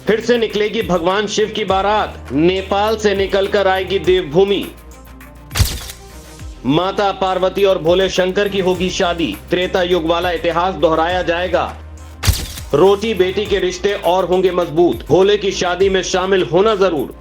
फिर से निकलेगी भगवान शिव की बारात, नेपाल से निकलकर आएगी देवभूमि। माता पार्वती और भोले शंकर की होगी शादी, त्रेता युग वाला इतिहास दोहराया जाएगा। रोटी बेटी के रिश्ते और होंगे मजबूत, भोले की शादी में शामिल होना जरूर।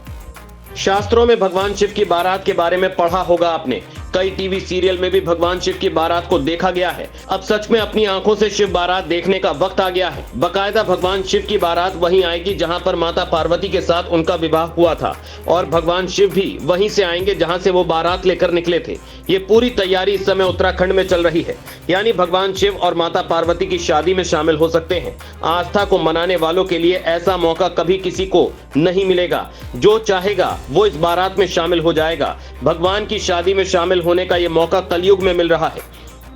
शास्त्रों में भगवान शिव की बारात के बारे में पढ़ा होगा आपने, कई टीवी सीरियल में भी भगवान शिव की बारात को देखा गया है। अब सच में अपनी आंखों से शिव बारात देखने का वक्त आ गया है। बकायदा भगवान शिव की बारात वहीं आएगी जहां पर माता पार्वती के साथ उनका विवाह हुआ था, और भगवान शिव भी वहीं से आएंगे जहां से वो बारात लेकर निकले थे। ये पूरी तैयारी इस समय उत्तराखंड में चल रही है, यानी भगवान शिव और माता पार्वती की शादी में शामिल हो सकते हैं। आस्था को मनाने वालों के लिए ऐसा मौका कभी किसी को नहीं मिलेगा। जो चाहेगा वो इस बारात में शामिल हो जाएगा। भगवान की शादी में शामिल होने का ये मौका कलयुग में मिल रहा है।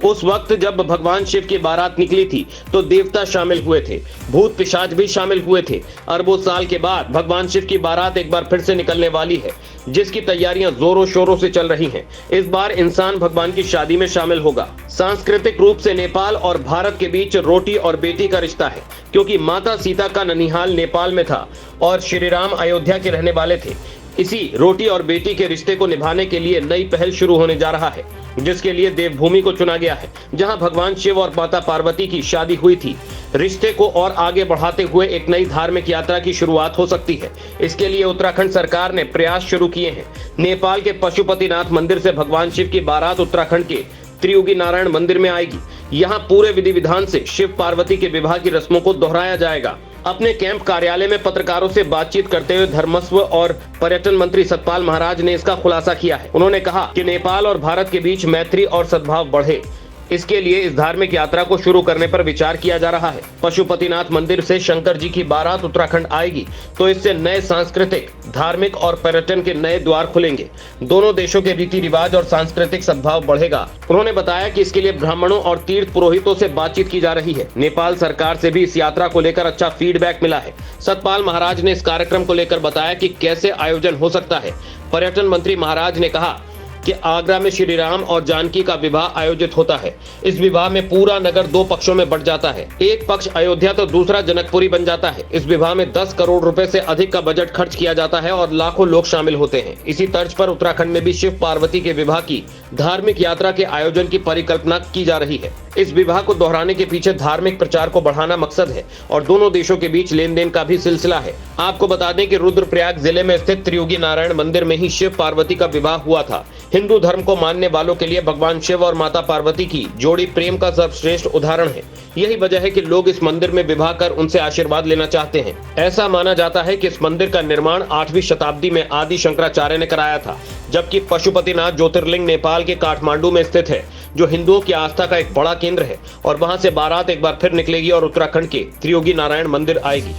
उस वक्त जब भगवान शिव की बारात निकली थी तो देवता शामिल हुए थे, भूत पिशाच भी शामिल हुए थे। अरबों साल के बाद भगवान शिव की बारात एक बार फिर से निकलने वाली है, जिसकी तैयारियां जोरों शोरों से चल रही हैं। इस बार इंसान भगवान की शादी में शामिल होगा। सांस्कृतिक रूप से नेपाल और भारत के बीच रोटी और बेटी का रिश्ता है, क्योंकि माता सीता का ननिहाल नेपाल में था और श्री राम अयोध्या के रहने वाले थे। इसी रोटी और बेटी के रिश्ते को निभाने के लिए नई पहल शुरू होने जा रहा है, जिसके लिए देवभूमि को चुना गया है, जहां भगवान शिव और माता पार्वती की शादी हुई थी। रिश्ते को और आगे बढ़ाते हुए एक नई धार्मिक यात्रा की शुरुआत हो सकती है। इसके लिए उत्तराखंड सरकार ने प्रयास शुरू किए हैं। नेपाल के पशुपतिनाथ मंदिर से भगवान शिव की बारात उत्तराखंड के त्रियुगी नारायण मंदिर में आएगी। यहाँ पूरे विधि विधान से शिव पार्वती के विवाह की रस्मों को दोहराया जाएगा। अपने कैंप कार्यालय में पत्रकारों से बातचीत करते हुए धर्मस्व और पर्यटन मंत्री सतपाल महाराज ने इसका खुलासा किया है। उन्होंने कहा कि नेपाल और भारत के बीच मैत्री और सद्भाव बढ़े, इसके लिए इस धार्मिक यात्रा को शुरू करने पर विचार किया जा रहा है। पशुपतिनाथ मंदिर से शंकर जी की बारात उत्तराखंड आएगी तो इससे नए सांस्कृतिक, धार्मिक और पर्यटन के नए द्वार खुलेंगे। दोनों देशों के रीति रिवाज और सांस्कृतिक सद्भाव बढ़ेगा। उन्होंने बताया कि इसके लिए ब्राह्मणों और तीर्थ पुरोहितों से बातचीत की जा रही है। नेपाल सरकार से भी इस यात्रा को लेकर अच्छा फीडबैक मिला है। सतपाल महाराज ने इस कार्यक्रम को लेकर बताया कि कैसे आयोजन हो सकता है। पर्यटन मंत्री महाराज ने कहा कि आगरा में श्री राम और जानकी का विवाह आयोजित होता है। इस विवाह में पूरा नगर दो पक्षों में बंट जाता है, एक पक्ष अयोध्या तो दूसरा जनकपुरी बन जाता है। इस विवाह में 10 करोड़ रुपए से अधिक का बजट खर्च किया जाता है और लाखों लोग शामिल होते हैं। इसी तर्ज पर उत्तराखंड में भी शिव पार्वती के विवाह की धार्मिक यात्रा के आयोजन की परिकल्पना की जा रही है। इस विवाह को दोहराने के पीछे धार्मिक प्रचार को बढ़ाना मकसद है और दोनों देशों के बीच लेन देन का भी सिलसिला है। आपको बता दें कि रुद्रप्रयाग जिले में स्थित त्रियुगी नारायण मंदिर में ही शिव पार्वती का विवाह हुआ था। हिंदू धर्म को मानने वालों के लिए भगवान शिव और माता पार्वती की जोड़ी प्रेम का सर्वश्रेष्ठ उदाहरण है। यही वजह है कि लोग इस मंदिर में विवाह कर उनसे आशीर्वाद लेना चाहते हैं। ऐसा माना जाता है कि इस मंदिर का निर्माण 8वीं शताब्दी में आदि शंकराचार्य ने कराया था, जबकि पशुपतिनाथ ज्योतिर्लिंग नेपाल के काठमांडू में स्थित है, जो हिंदुओं की आस्था का एक बड़ा केंद्र है। और वहां से बारात एक बार फिर निकलेगी और उत्तराखंड के त्रियुगी नारायण मंदिर आएगी।